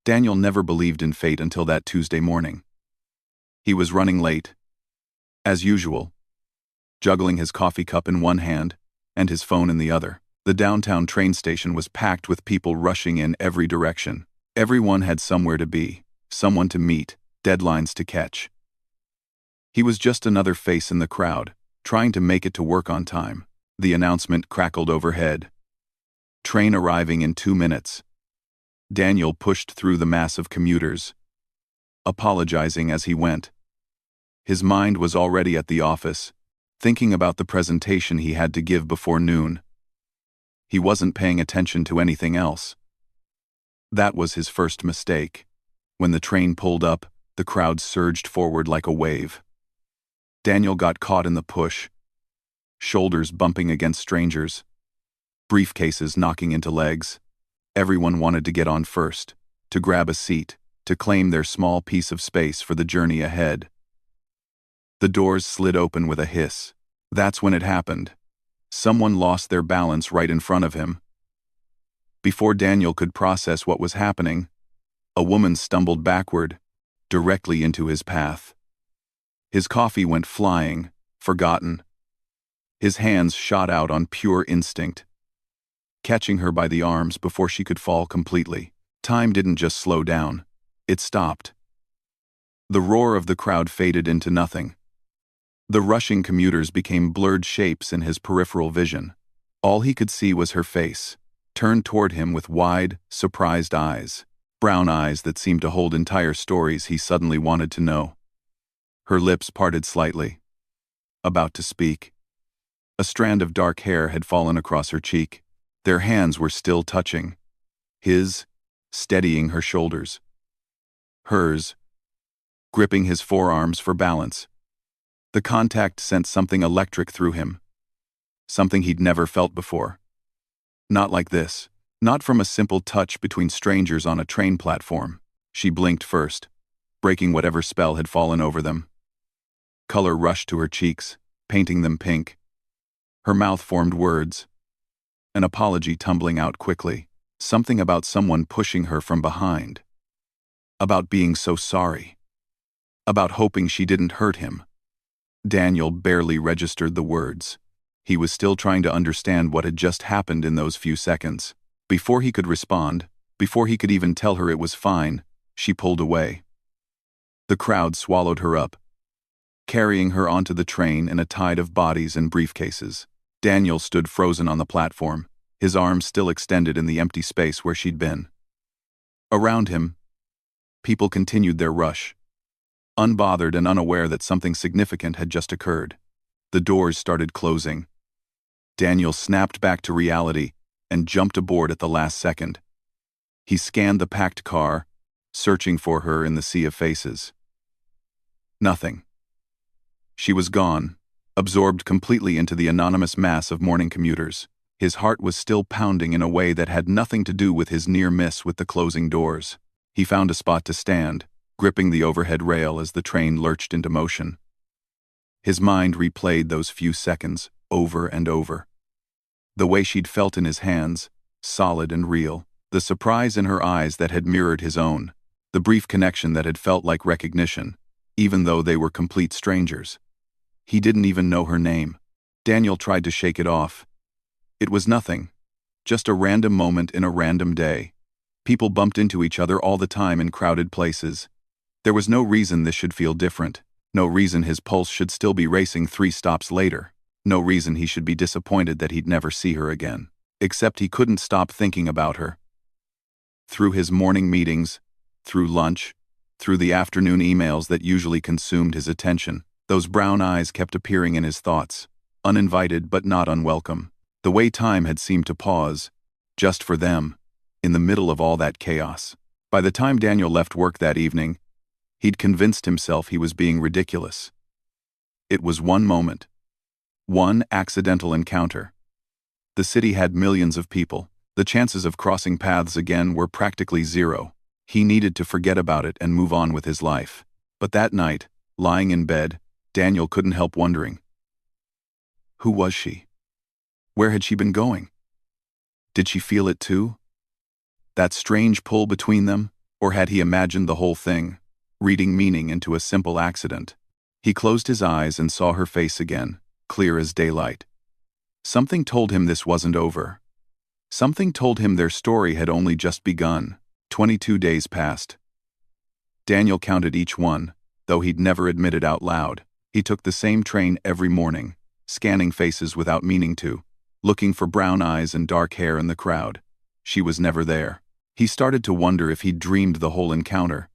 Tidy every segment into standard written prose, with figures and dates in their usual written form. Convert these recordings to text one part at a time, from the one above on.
Daniel never believed in fate until that Tuesday morning. He was running late, as usual, juggling his coffee cup in one hand and his phone in the other. The downtown train station was packed with people rushing in every direction. Everyone had somewhere to be, someone to meet, deadlines to catch. He was just another face in the crowd, trying to make it to work on time. The announcement crackled overhead. Train arriving in 2 minutes. Daniel pushed through the mass of commuters, apologizing as he went. His mind was already at the office, thinking about the presentation he had to give before noon. He wasn't paying attention to anything else. That was his first mistake. When the train pulled up, the crowd surged forward like a wave. Daniel got caught in the push, shoulders bumping against strangers, briefcases knocking into legs. Everyone wanted to get on first, to grab a seat, to claim their small piece of space for the journey ahead. The doors slid open with a hiss. That's when it happened. Someone lost their balance right in front of him. Before Daniel could process what was happening, a woman stumbled backward, directly into his path. His coffee went flying, forgotten. His hands shot out on pure instinct, catching her by the arms before she could fall completely. Time didn't just slow down, it stopped. The roar of the crowd faded into nothing. The rushing commuters became blurred shapes in his peripheral vision. All he could see was her face, turned toward him with wide, surprised eyes, brown eyes that seemed to hold entire stories he suddenly wanted to know. Her lips parted slightly, about to speak. A strand of dark hair had fallen across her cheek. Their hands were still touching. His, steadying her shoulders. Hers, gripping his forearms for balance. The contact sent something electric through him. Something he'd never felt before. Not like this. Not from a simple touch between strangers on a train platform. She blinked first, breaking whatever spell had fallen over them. Color rushed to her cheeks, painting them pink. Her mouth formed words. An apology tumbling out quickly. Something about someone pushing her from behind. About being so sorry. About hoping she didn't hurt him. Daniel barely registered the words. He was still trying to understand what had just happened in those few seconds. Before he could respond, before he could even tell her it was fine, she pulled away. The crowd swallowed her up, carrying her onto the train in a tide of bodies and briefcases. Daniel stood frozen on the platform, his arms still extended in the empty space where she'd been. Around him, people continued their rush, unbothered and unaware that something significant had just occurred. The doors started closing. Daniel snapped back to reality and jumped aboard at the last second. He scanned the packed car, searching for her in the sea of faces. Nothing. She was gone, absorbed completely into the anonymous mass of morning commuters. His heart was still pounding in a way that had nothing to do with his near miss with the closing doors. He found a spot to stand, gripping the overhead rail as the train lurched into motion. His mind replayed those few seconds over and over. The way she'd felt in his hands, solid and real. The surprise in her eyes that had mirrored his own. The brief connection that had felt like recognition, even though they were complete strangers. He didn't even know her name. Daniel tried to shake it off. It was nothing. Just a random moment in a random day. People bumped into each other all the time in crowded places. There was no reason this should feel different. No reason his pulse should still be racing 3 stops later. No reason he should be disappointed that he'd never see her again. Except he couldn't stop thinking about her. Through his morning meetings, through lunch, through the afternoon emails that usually consumed his attention, those brown eyes kept appearing in his thoughts, uninvited but not unwelcome. The way time had seemed to pause, just for them, in the middle of all that chaos. By the time Daniel left work that evening, he'd convinced himself he was being ridiculous. It was one moment. One accidental encounter. The city had millions of people. The chances of crossing paths again were practically zero. He needed to forget about it and move on with his life. But that night, lying in bed, Daniel couldn't help wondering. Who was she? Where had she been going? Did she feel it too? That strange pull between them, Or had he imagined the whole thing, reading meaning into a simple accident? He closed his eyes and saw her face again, clear as daylight. Something told him this wasn't over. Something told him their story had only just begun. 22 days passed. Daniel counted each one, though he'd never admit it out loud. He took the same train every morning, scanning faces without meaning to, looking for brown eyes and dark hair in the crowd. She was never there. He started to wonder if he'd dreamed the whole encounter.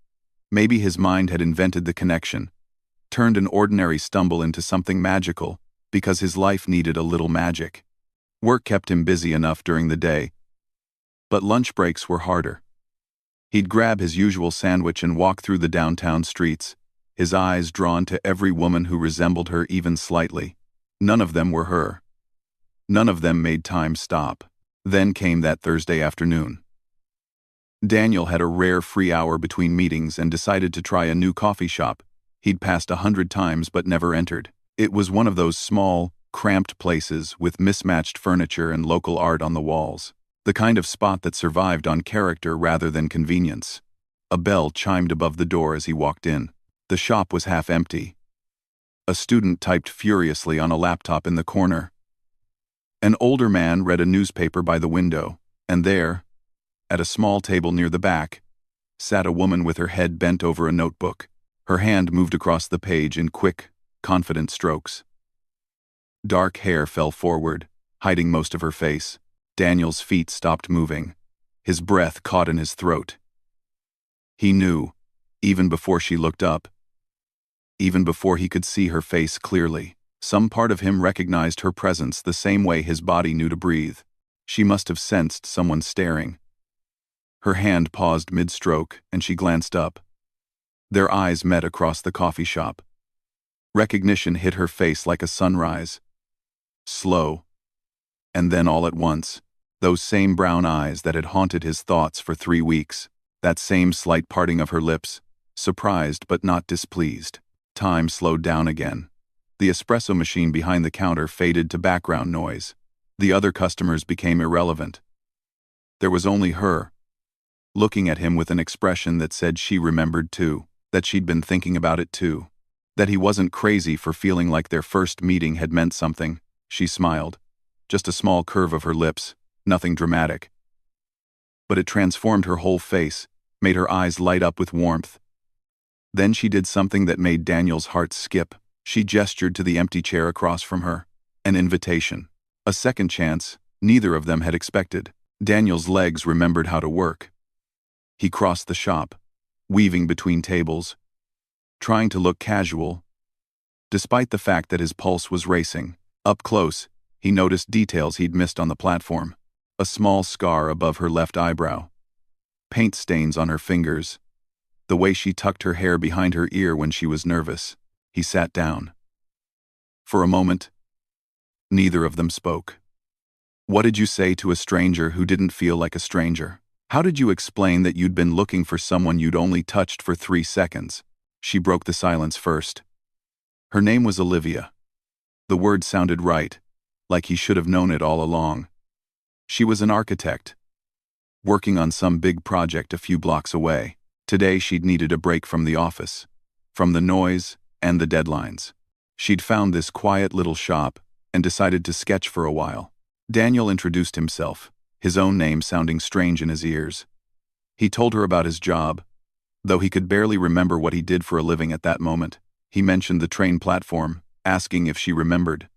Maybe his mind had invented the connection, turned an ordinary stumble into something magical, because his life needed a little magic. Work kept him busy enough during the day, but lunch breaks were harder. He'd grab his usual sandwich and walk through the downtown streets, his eyes drawn to every woman who resembled her even slightly. None of them were her. None of them made time stop. Then came that Thursday afternoon. Daniel had a rare free hour between meetings and decided to try a new coffee shop he'd passed 100 times but never entered. It was one of those small, cramped places with mismatched furniture and local art on the walls. The kind of spot that survived on character rather than convenience. A bell chimed above the door as he walked in. The shop was half empty. A student typed furiously on a laptop in the corner. An older man read a newspaper by the window, and there, at a small table near the back, sat a woman with her head bent over a notebook. Her hand moved across the page in quick, confident strokes. Dark hair fell forward, hiding most of her face. Daniel's feet stopped moving. His breath caught in his throat. He knew, even before she looked up, even before he could see her face clearly, some part of him recognized her presence the same way his body knew to breathe. She must have sensed someone staring. Her hand paused mid-stroke, and she glanced up. Their eyes met across the coffee shop. Recognition hit her face like a sunrise. Slow. And then all at once, those same brown eyes that had haunted his thoughts for 3 weeks, that same slight parting of her lips, surprised but not displeased. Time slowed down again. The espresso machine behind the counter faded to background noise. The other customers became irrelevant. There was only her, looking at him with an expression that said she remembered too, that she'd been thinking about it too, that he wasn't crazy for feeling like their first meeting had meant something. She smiled. Just a small curve of her lips, nothing dramatic. But it transformed her whole face, made her eyes light up with warmth. Then she did something that made Daniel's heart skip. She gestured to the empty chair across from her. An invitation. A second chance neither of them had expected. Daniel's legs remembered how to work. He crossed the shop, weaving between tables, trying to look casual, despite the fact that his pulse was racing. Up close, he noticed details he'd missed on the platform. A small scar above her left eyebrow, paint stains on her fingers, the way she tucked her hair behind her ear when she was nervous. He sat down. For a moment, neither of them spoke. What did you say to a stranger who didn't feel like a stranger? How did you explain that you'd been looking for someone you'd only touched for 3 seconds? She broke the silence first. Her name was Olivia. The word sounded right, like he should have known it all along. She was an architect, working on some big project a few blocks away. Today she'd needed a break from the office, from the noise and the deadlines. She'd found this quiet little shop and decided to sketch for a while. Daniel introduced himself, his own name sounding strange in his ears. He told her about his job, though he could barely remember what he did for a living at that moment. He mentioned the train platform, asking if she remembered.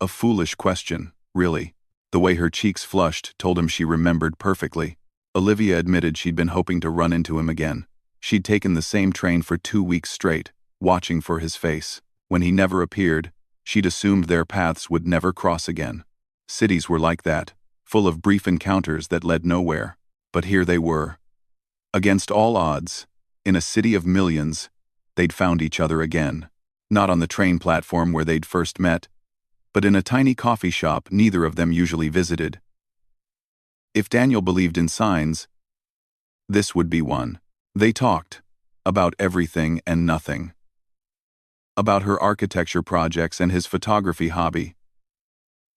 A foolish question, really. The way her cheeks flushed told him she remembered perfectly. Olivia admitted she'd been hoping to run into him again. She'd taken the same train for 2 weeks straight, watching for his face. When he never appeared, she'd assumed their paths would never cross again. Cities were like that, full of brief encounters that led nowhere. But here they were. Against all odds, in a city of millions, they'd found each other again. Not on the train platform where they'd first met, but in a tiny coffee shop neither of them usually visited. If Daniel believed in signs, this would be one. They talked about everything and nothing. About her architecture projects and his photography hobby.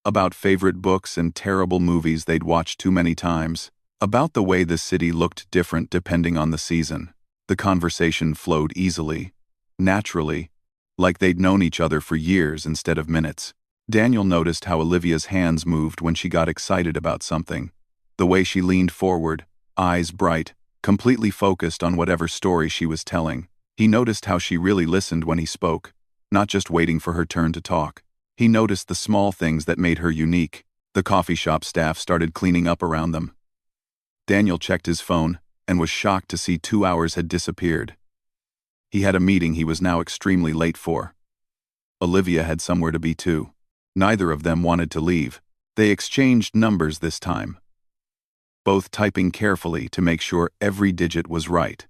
About favorite books and terrible movies they'd watched too many times. About the way the city looked different depending on the season. The conversation flowed easily, naturally, like they'd known each other for years instead of minutes. Daniel noticed how Olivia's hands moved when she got excited about something. The way she leaned forward, eyes bright, completely focused on whatever story she was telling. He noticed how she really listened when he spoke, not just waiting for her turn to talk. He noticed the small things that made her unique. The coffee shop staff started cleaning up around them. Daniel checked his phone and was shocked to see 2 hours had disappeared. He had a meeting he was now extremely late for. Olivia had somewhere to be too. Neither of them wanted to leave. They exchanged numbers this time, both typing carefully to make sure every digit was right.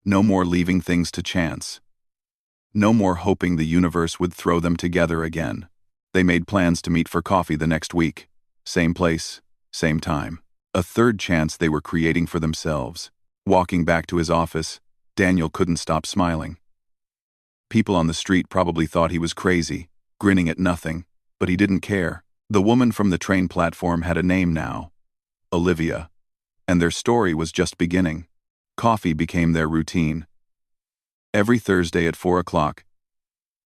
No more leaving things to chance. No more hoping the universe would throw them together again. They made plans to meet for coffee the next week. Same place, same time. A third chance they were creating for themselves. Walking back to his office, Daniel couldn't stop smiling. People on the street probably thought he was crazy, grinning at nothing, but he didn't care. The woman from the train platform had a name now. Olivia. And their story was just beginning. Coffee became their routine. Every Thursday at 4 o'clock.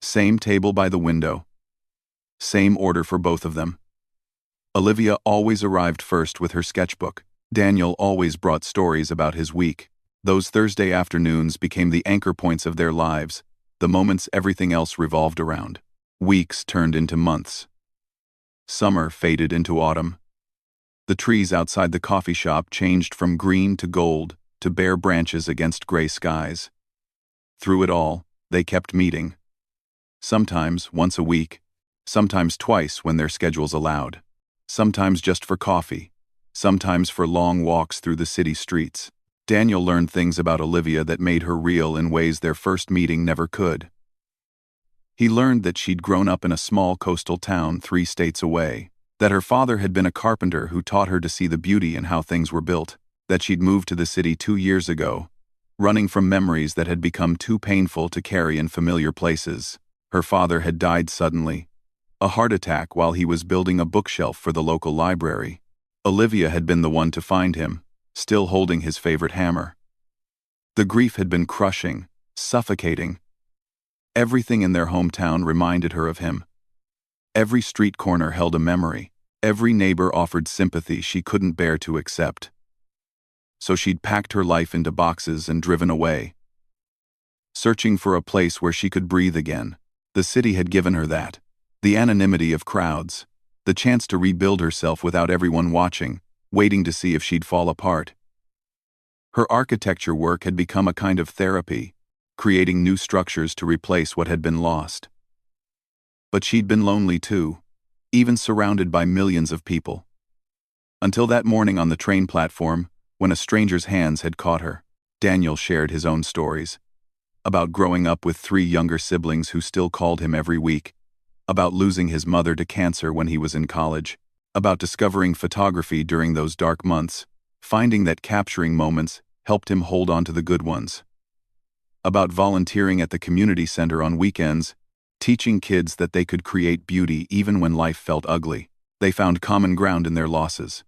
Same table by the window. Same order for both of them. Olivia always arrived first with her sketchbook. Daniel always brought stories about his week. Those Thursday afternoons became the anchor points of their lives, the moments everything else revolved around. Weeks turned into months. Summer faded into autumn. The trees outside the coffee shop changed from green to gold to bare branches against gray skies. Through it all, they kept meeting. Sometimes once a week, sometimes twice when their schedules allowed. Sometimes just for coffee, sometimes for long walks through the city streets. Daniel learned things about Olivia that made her real in ways their first meeting never could. He learned that she'd grown up in a small coastal town 3 states away, that her father had been a carpenter who taught her to see the beauty in how things were built, that she'd moved to the city 2 years ago, running from memories that had become too painful to carry in familiar places. Her father had died suddenly, a heart attack while he was building a bookshelf for the local library. Olivia had been the one to find him, still holding his favorite hammer. The grief had been crushing, suffocating. Everything in their hometown reminded her of him. Every street corner held a memory. Every neighbor offered sympathy she couldn't bear to accept. So she'd packed her life into boxes and driven away, searching for a place where she could breathe again. The city had given her that. The anonymity of crowds, the chance to rebuild herself without everyone watching, waiting to see if she'd fall apart. Her architecture work had become a kind of therapy, creating new structures to replace what had been lost. But she'd been lonely too, even surrounded by millions of people. Until that morning on the train platform, when a stranger's hands had caught her. Daniel shared his own stories. About growing up with 3 younger siblings who still called him every week. About losing his mother to cancer when he was in college. About discovering photography during those dark months, finding that capturing moments helped him hold on to the good ones. About volunteering at the community center on weekends, teaching kids that they could create beauty even when life felt ugly. They found common ground in their losses.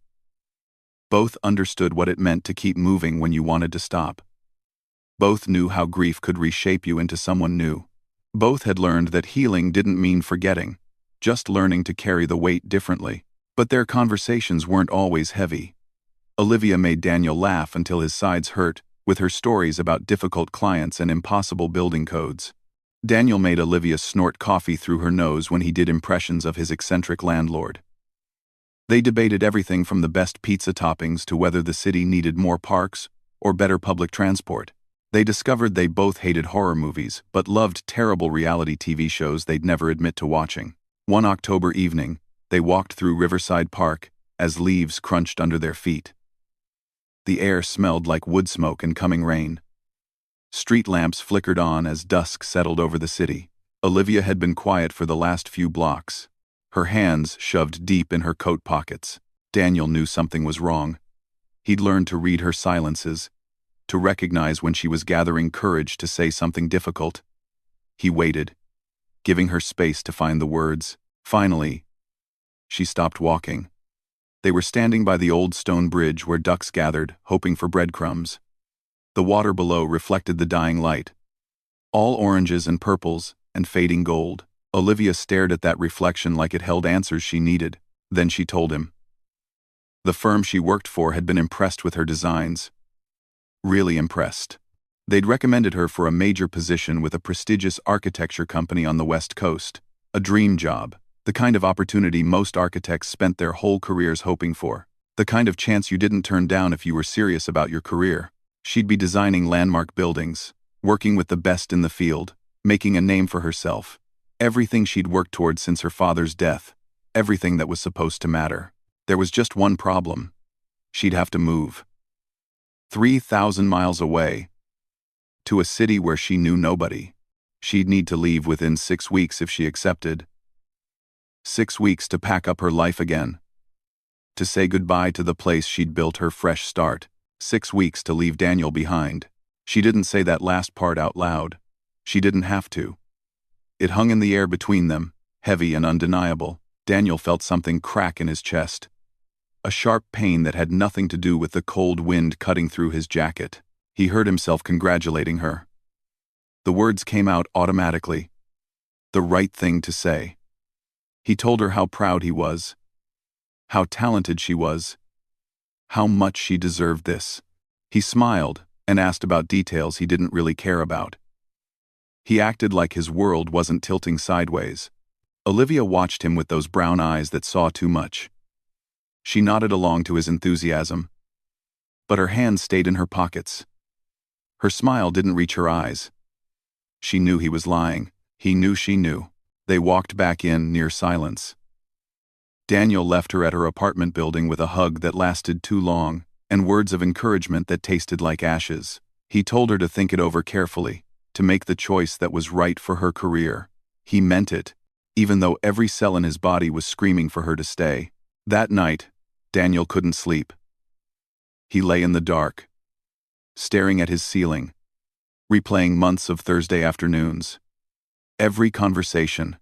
Both understood what it meant to keep moving when you wanted to stop. Both knew how grief could reshape you into someone new. Both had learned that healing didn't mean forgetting, just learning to carry the weight differently. But their conversations weren't always heavy. Olivia made Daniel laugh until his sides hurt, with her stories about difficult clients and impossible building codes. Daniel made Olivia snort coffee through her nose when he did impressions of his eccentric landlord. They debated everything from the best pizza toppings to whether the city needed more parks or better public transport. They discovered they both hated horror movies but loved terrible reality TV shows they'd never admit to watching. One October evening, they walked through Riverside Park as leaves crunched under their feet. The air smelled like wood smoke and coming rain. Street lamps flickered on as dusk settled over the city. Olivia had been quiet for the last few blocks, her hands shoved deep in her coat pockets. Daniel knew something was wrong. He'd learned to read her silences, to recognize when she was gathering courage to say something difficult. He waited, giving her space to find the words. Finally, she stopped walking. They were standing by the old stone bridge where ducks gathered, hoping for breadcrumbs. The water below reflected the dying light. All oranges and purples and fading gold. Olivia stared at that reflection like it held answers she needed. Then she told him. The firm she worked for had been impressed with her designs. Really impressed. They'd recommended her for a major position with a prestigious architecture company on the West Coast. A dream job. The kind of opportunity most architects spent their whole careers hoping for. The kind of chance you didn't turn down if you were serious about your career. She'd be designing landmark buildings, working with the best in the field, making a name for herself. Everything she'd worked towards since her father's death. Everything that was supposed to matter. There was just one problem. She'd have to move. 3,000 miles away. To a city where she knew nobody. She'd need to leave within 6 weeks if she accepted. 6 weeks to pack up her life again. To say goodbye to the place she'd built her fresh start. 6 weeks to leave Daniel behind. She didn't say that last part out loud. She didn't have to. It hung in the air between them, heavy and undeniable. Daniel felt something crack in his chest. A sharp pain that had nothing to do with the cold wind cutting through his jacket. He heard himself congratulating her. The words came out automatically. The right thing to say. He told her how proud he was. How talented she was. How much she deserved this. He smiled and asked about details he didn't really care about. He acted like his world wasn't tilting sideways. Olivia watched him with those brown eyes that saw too much. She nodded along to his enthusiasm. But her hands stayed in her pockets. Her smile didn't reach her eyes. She knew he was lying. He knew she knew. They walked back in near silence. Daniel left her at her apartment building with a hug that lasted too long, and words of encouragement that tasted like ashes. He told her to think it over carefully, to make the choice that was right for her career. He meant it, even though every cell in his body was screaming for her to stay. That night, Daniel couldn't sleep. He lay in the dark, staring at his ceiling, replaying months of Thursday afternoons. Every conversation,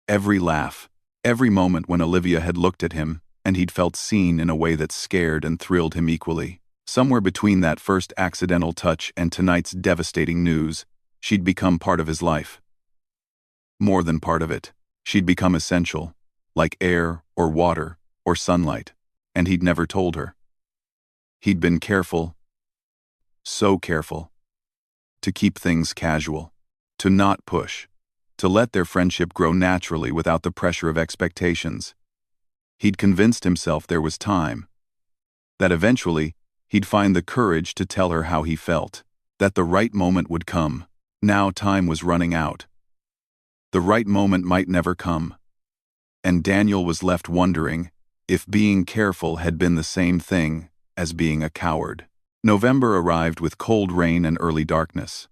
every laugh, every moment when Olivia had looked at him, and he'd felt seen in a way that scared and thrilled him equally. Somewhere between that first accidental touch and tonight's devastating news, she'd become part of his life. More than part of it. She'd become essential, like air or water or sunlight, and he'd never told her. He'd been careful, so careful, to keep things casual, to not push, to let their friendship grow naturally without the pressure of expectations. He'd convinced himself there was time, that eventually he'd find the courage to tell her how he felt, that the right moment would come. Now time was running out. The right moment might never come. And Daniel was left wondering if being careful had been the same thing as being a coward. November arrived with cold rain and early darkness.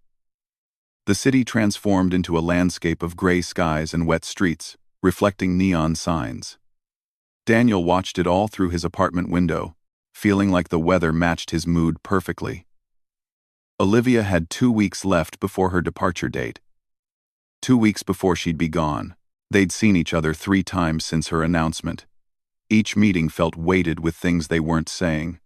The city transformed into a landscape of gray skies and wet streets, reflecting neon signs. Daniel watched it all through his apartment window, feeling like the weather matched his mood perfectly. Olivia had 2 weeks left before her departure date. 2 weeks before she'd be gone. They'd seen each other 3 times since her announcement. Each meeting felt weighted with things they weren't saying.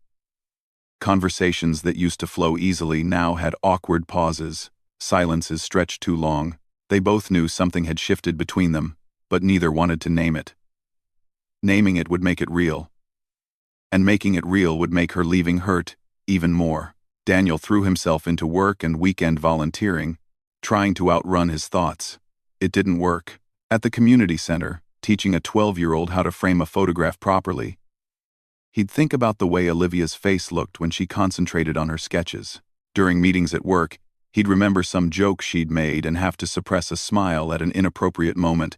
Conversations that used to flow easily now had awkward pauses, silences stretched too long. They both knew something had shifted between them, but neither wanted to name it. Naming it would make it real. And making it real would make her leaving hurt even more. Daniel threw himself into work and weekend volunteering, trying to outrun his thoughts. It didn't work. At the community center, teaching a 12-year-old how to frame a photograph properly, he'd think about the way Olivia's face looked when she concentrated on her sketches. During meetings at work, he'd remember some joke she'd made and have to suppress a smile at an inappropriate moment.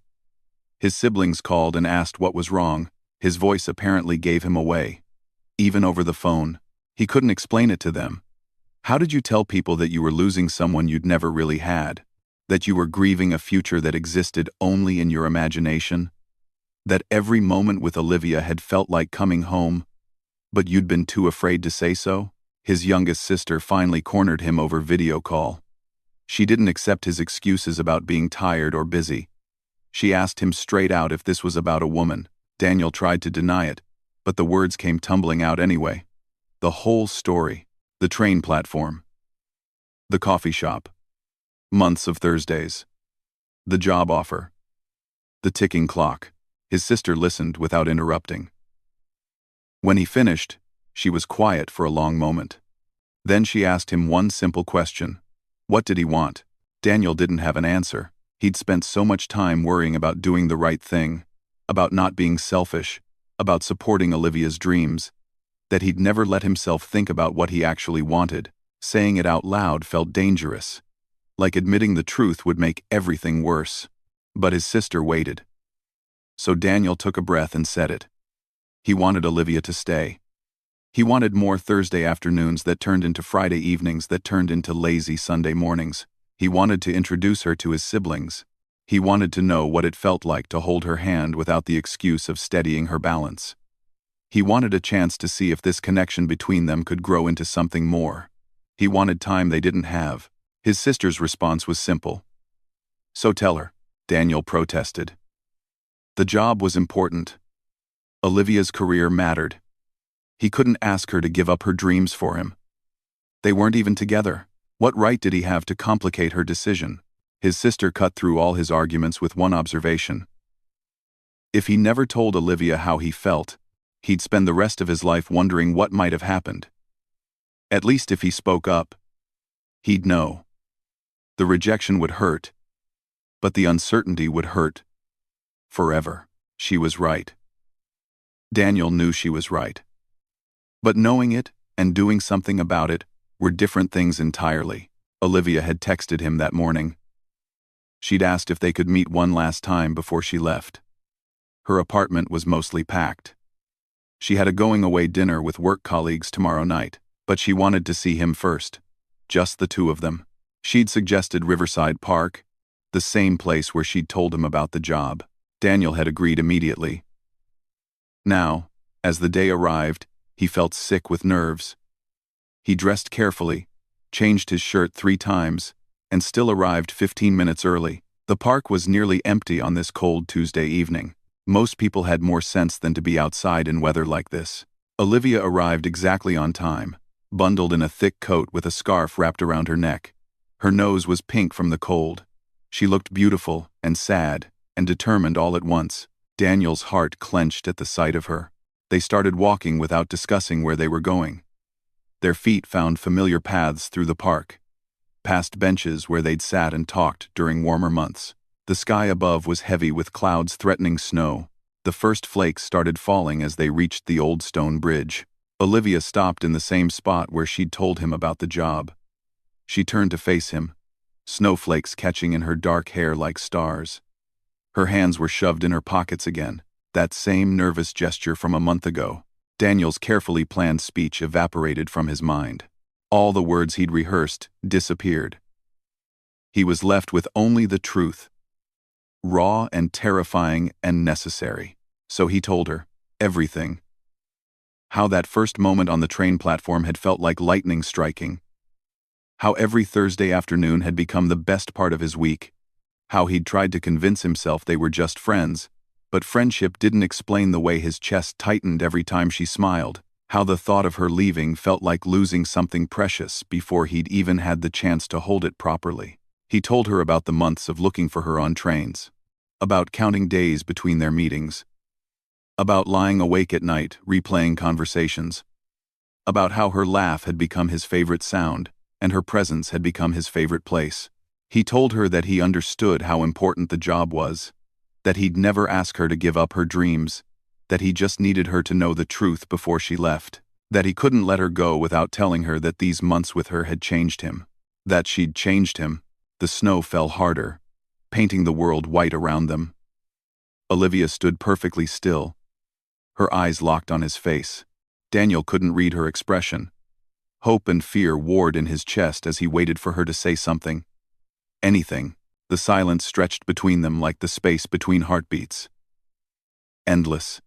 His siblings called and asked what was wrong. His voice apparently gave him away. Even over the phone, he couldn't explain it to them. How did you tell people that you were losing someone you'd never really had? That you were grieving a future that existed only in your imagination? That every moment with Olivia had felt like coming home, but you'd been too afraid to say so? His youngest sister finally cornered him over video call. She didn't accept his excuses about being tired or busy. She asked him straight out if this was about a woman. Daniel tried to deny it, but the words came tumbling out anyway. The whole story. The train platform. The coffee shop. Months of Thursdays. The job offer. The ticking clock. His sister listened without interrupting. When he finished, she was quiet for a long moment. Then she asked him one simple question. What did he want? Daniel didn't have an answer. He'd spent so much time worrying about doing the right thing, about not being selfish, about supporting Olivia's dreams, that he'd never let himself think about what he actually wanted. Saying it out loud felt dangerous, like admitting the truth would make everything worse. But his sister waited. So Daniel took a breath and said it. He wanted Olivia to stay. He wanted more Thursday afternoons that turned into Friday evenings that turned into lazy Sunday mornings. He wanted to introduce her to his siblings. He wanted to know what it felt like to hold her hand without the excuse of steadying her balance. He wanted a chance to see if this connection between them could grow into something more. He wanted time they didn't have. His sister's response was simple. So tell her, Daniel protested. The job was important. Olivia's career mattered. He couldn't ask her to give up her dreams for him. They weren't even together. What right did he have to complicate her decision? His sister cut through all his arguments with one observation. If he never told Olivia how he felt, he'd spend the rest of his life wondering what might have happened. At least if he spoke up, he'd know. The rejection would hurt, but the uncertainty would hurt forever. She was right. Daniel knew she was right. But knowing it and doing something about it were different things entirely. Olivia had texted him that morning. She'd asked if they could meet one last time before she left. Her apartment was mostly packed. She had a going-away dinner with work colleagues tomorrow night, but she wanted to see him first. Just the two of them. She'd suggested Riverside Park, the same place where she'd told him about the job. Daniel had agreed immediately. Now, as the day arrived, he felt sick with nerves. He dressed carefully, changed his shirt 3 times, and still arrived 15 minutes early. The park was nearly empty on this cold Tuesday evening. Most people had more sense than to be outside in weather like this. Olivia arrived exactly on time, bundled in a thick coat with a scarf wrapped around her neck. Her nose was pink from the cold. She looked beautiful and sad and determined all at once. Daniel's heart clenched at the sight of her. They started walking without discussing where they were going. Their feet found familiar paths through the park, past benches where they'd sat and talked during warmer months. The sky above was heavy with clouds threatening snow. The first flakes started falling as they reached the old stone bridge. Olivia stopped in the same spot where she'd told him about the job. She turned to face him, snowflakes catching in her dark hair like stars. Her hands were shoved in her pockets again, that same nervous gesture from a month ago. Daniel's carefully planned speech evaporated from his mind. All the words he'd rehearsed disappeared. He was left with only the truth, raw and terrifying and necessary. So he told her everything. How that first moment on the train platform had felt like lightning striking. How every Thursday afternoon had become the best part of his week. How he'd tried to convince himself they were just friends, but friendship didn't explain the way his chest tightened every time she smiled. How the thought of her leaving felt like losing something precious before he'd even had the chance to hold it properly. He told her about the months of looking for her on trains, about counting days between their meetings, about lying awake at night, replaying conversations, about how her laugh had become his favorite sound, and her presence had become his favorite place. He told her that he understood how important the job was, that he'd never ask her to give up her dreams, that he just needed her to know the truth before she left, that he couldn't let her go without telling her that these months with her had changed him, that she'd changed him. The snow fell harder, painting the world white around them. Olivia stood perfectly still, her eyes locked on his face. Daniel couldn't read her expression. Hope and fear warred in his chest as he waited for her to say something. Anything. The silence stretched between them like the space between heartbeats. Endless.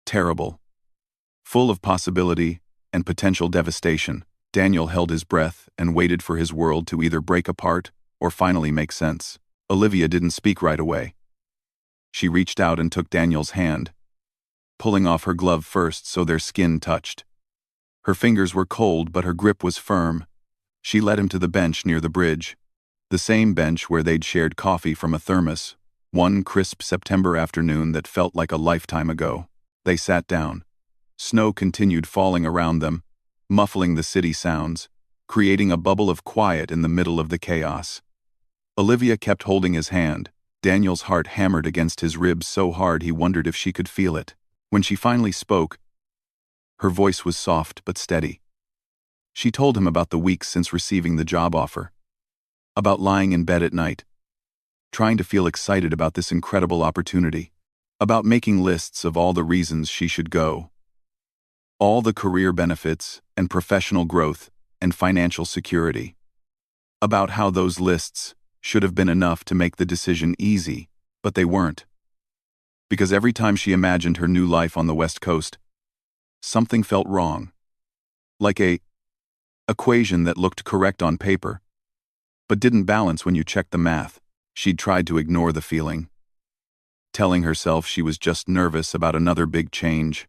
Terrible. Full of possibility and potential devastation. Daniel held his breath and waited for his world to either break apart or finally make sense. Olivia didn't speak right away. She reached out and took Daniel's hand. pulling off her glove first so their skin touched. Her fingers were cold, but her grip was firm. She led him to the bench near the bridge, the same bench where they'd shared coffee from a thermos, one crisp September afternoon that felt like a lifetime ago. They sat down. Snow continued falling around them, muffling the city sounds, creating a bubble of quiet in the middle of the chaos. Olivia kept holding his hand. Daniel's heart hammered against his ribs so hard he wondered if she could feel it. When she finally spoke, her voice was soft but steady. She told him about the weeks since receiving the job offer, about lying in bed at night, trying to feel excited about this incredible opportunity, about making lists of all the reasons she should go, all the career benefits and professional growth and financial security, about how those lists should have been enough to make the decision easy, but they weren't. Because every time she imagined her new life on the West Coast, something felt wrong. Like a equation that looked correct on paper, but didn't balance when you checked the math. She'd tried to ignore the feeling, telling herself she was just nervous about another big change,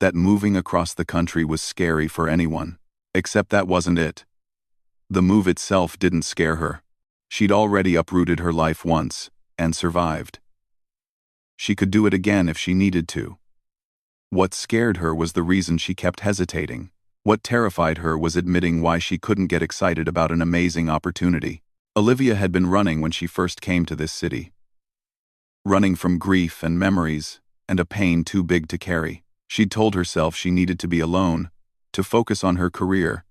that moving across the country was scary for anyone. Except that wasn't it. The move itself didn't scare her. She'd already uprooted her life once, and survived. She could do it again if she needed to. What scared her was the reason she kept hesitating. What terrified her was admitting why she couldn't get excited about an amazing opportunity. Olivia had been running when she first came to this city. Running from grief and memories, and a pain too big to carry. She'd told herself she needed to be alone, to focus on her career,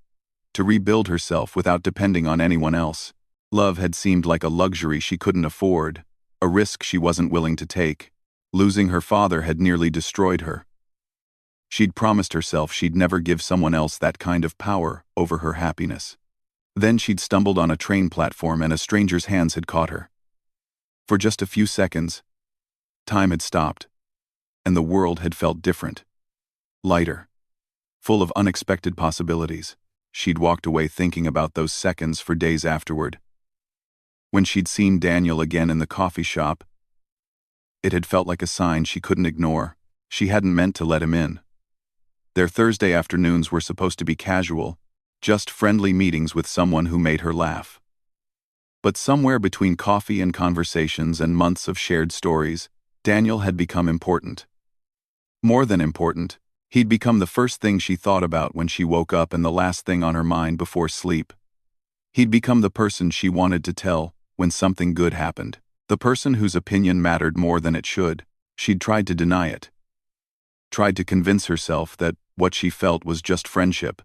to rebuild herself without depending on anyone else. Love had seemed like a luxury she couldn't afford, a risk she wasn't willing to take. Losing her father had nearly destroyed her. She'd promised herself she'd never give someone else that kind of power over her happiness. Then she'd stumbled on a train platform and a stranger's hands had caught her. For just a few seconds, time had stopped, and the world had felt different, lighter, full of unexpected possibilities. She'd walked away thinking about those seconds for days afterward. When she'd seen Daniel again in the coffee shop, it had felt like a sign she couldn't ignore. She hadn't meant to let him in. Their Thursday afternoons were supposed to be casual, just friendly meetings with someone who made her laugh. But somewhere between coffee and conversations and months of shared stories, Daniel had become important. More than important, he'd become the first thing she thought about when she woke up and the last thing on her mind before sleep. He'd become the person she wanted to tell when something good happened, the person whose opinion mattered more than it should. She'd tried to deny it, tried to convince herself that what she felt was just friendship,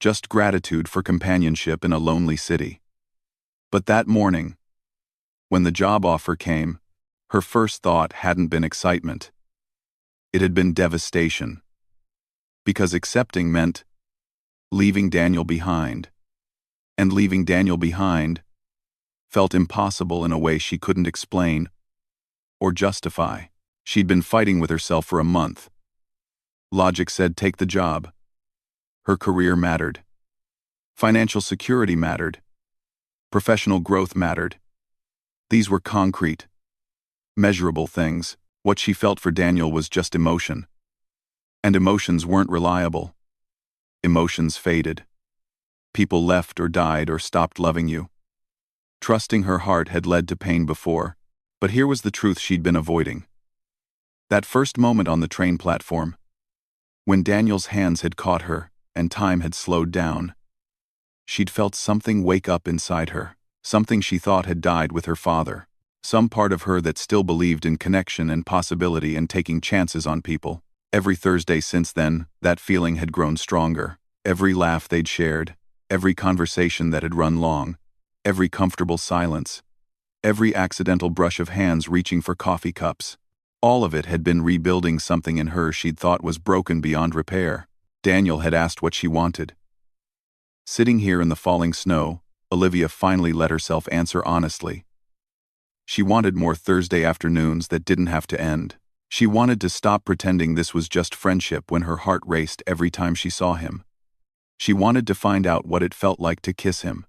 just gratitude for companionship in a lonely city. But that morning, when the job offer came, her first thought hadn't been excitement. It had been devastation. Because accepting meant leaving Daniel behind. And leaving Daniel behind felt impossible in a way she couldn't explain or justify. She'd been fighting with herself for a month. Logic said take the job. Her career mattered. Financial security mattered. Professional growth mattered. These were concrete, measurable things. What she felt for Daniel was just emotion. And emotions weren't reliable. Emotions faded. People left or died or stopped loving you. Trusting her heart had led to pain before, but here was the truth she'd been avoiding. That first moment on the train platform, when Daniel's hands had caught her and time had slowed down, she'd felt something wake up inside her, something she thought had died with her father, some part of her that still believed in connection and possibility and taking chances on people. Every Thursday since then, that feeling had grown stronger. Every laugh they'd shared, every conversation that had run long, every comfortable silence, every accidental brush of hands reaching for coffee cups. All of it had been rebuilding something in her she'd thought was broken beyond repair. Daniel had asked what she wanted. Sitting here in the falling snow, Olivia finally let herself answer honestly. She wanted more Thursday afternoons that didn't have to end. She wanted to stop pretending this was just friendship when her heart raced every time she saw him. She wanted to find out what it felt like to kiss him.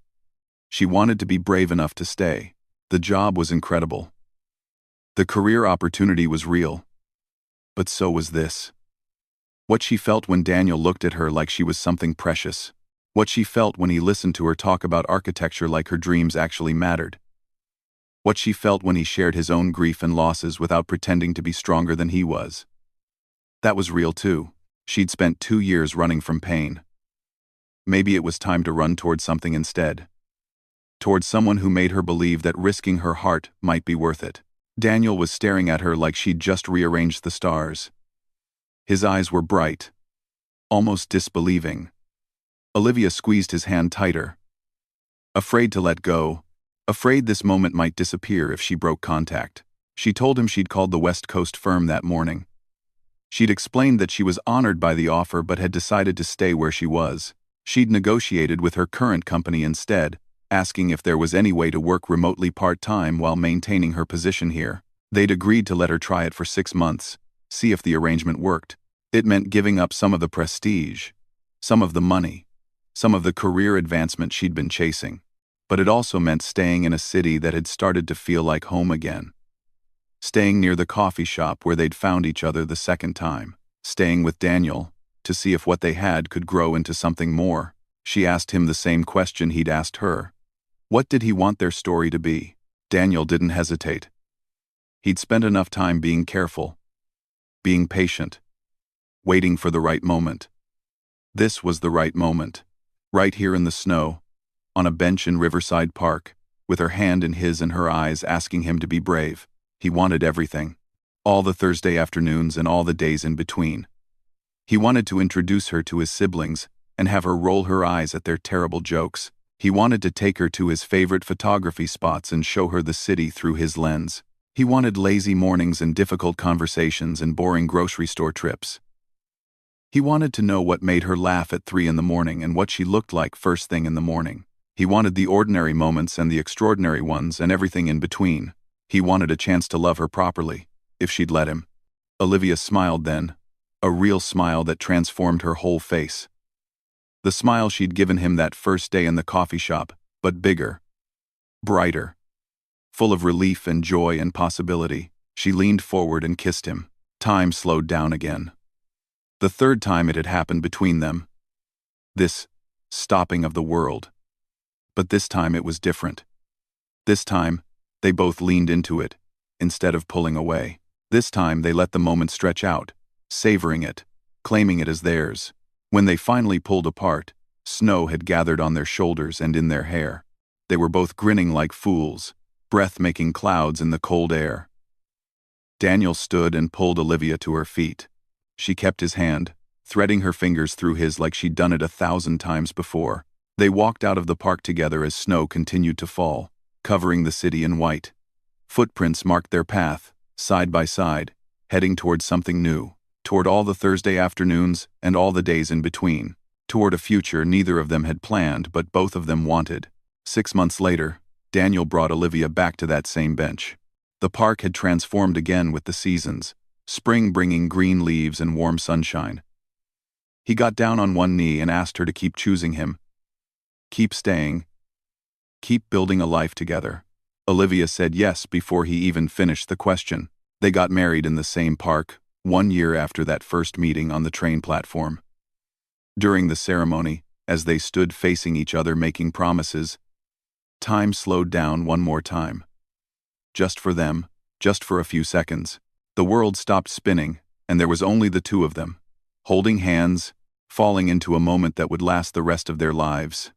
She wanted to be brave enough to stay. The job was incredible. The career opportunity was real. But so was this. What she felt when Daniel looked at her like she was something precious. What she felt when he listened to her talk about architecture like her dreams actually mattered. What she felt when he shared his own grief and losses without pretending to be stronger than he was. That was real too. She'd spent 2 years running from pain. Maybe it was time to run towards something instead. Towards someone who made her believe that risking her heart might be worth it. Daniel was staring at her like she'd just rearranged the stars. His eyes were bright, almost disbelieving. Olivia squeezed his hand tighter. Afraid to let go, afraid this moment might disappear if she broke contact. She told him she'd called the West Coast firm that morning. She'd explained that she was honored by the offer but had decided to stay where she was. She'd negotiated with her current company instead, asking if there was any way to work remotely part-time while maintaining her position here. They'd agreed to let her try it for 6 months, see if the arrangement worked. It meant giving up some of the prestige, some of the money, some of the career advancement she'd been chasing. But it also meant staying in a city that had started to feel like home again. Staying near the coffee shop where they'd found each other the second time. Staying with Daniel, to see if what they had could grow into something more. She asked him the same question he'd asked her. What did he want their story to be? Daniel didn't hesitate. He'd spent enough time being careful, being patient, waiting for the right moment. This was the right moment. Right here in the snow, on a bench in Riverside Park, with her hand in his and her eyes asking him to be brave. He wanted everything. All the Thursday afternoons and all the days in between. He wanted to introduce her to his siblings and have her roll her eyes at their terrible jokes. He wanted to take her to his favorite photography spots and show her the city through his lens. He wanted lazy mornings and difficult conversations and boring grocery store trips. He wanted to know what made her laugh at 3 in the morning and what she looked like first thing in the morning. He wanted the ordinary moments and the extraordinary ones and everything in between. He wanted a chance to love her properly, if she'd let him. Olivia smiled then, a real smile that transformed her whole face. The smile she'd given him that first day in the coffee shop, but bigger, brighter, full of relief and joy and possibility. She leaned forward and kissed him. Time slowed down again. The third time it had happened between them. This stopping of the world. But this time it was different. This time, they both leaned into it, instead of pulling away. This time they let the moment stretch out, savoring it, claiming it as theirs. When they finally pulled apart, snow had gathered on their shoulders and in their hair. They were both grinning like fools, breath-making clouds in the cold air. Daniel stood and pulled Olivia to her feet. She kept his hand, threading her fingers through his like she'd done it 1,000 times before. They walked out of the park together as snow continued to fall, covering the city in white. Footprints marked their path, side by side, heading toward something new, toward all the Thursday afternoons and all the days in between, toward a future neither of them had planned but both of them wanted. 6 months later, Daniel brought Olivia back to that same bench. The park had transformed again with the seasons, spring bringing green leaves and warm sunshine. He got down on one knee and asked her to keep choosing him. Keep staying. Keep building a life together. Olivia said yes before he even finished the question. They got married in the same park, 1 year after that first meeting on the train platform. During the ceremony, as they stood facing each other making promises, time slowed down one more time. Just for them, just for a few seconds. The world stopped spinning, and there was only the two of them, holding hands, falling into a moment that would last the rest of their lives.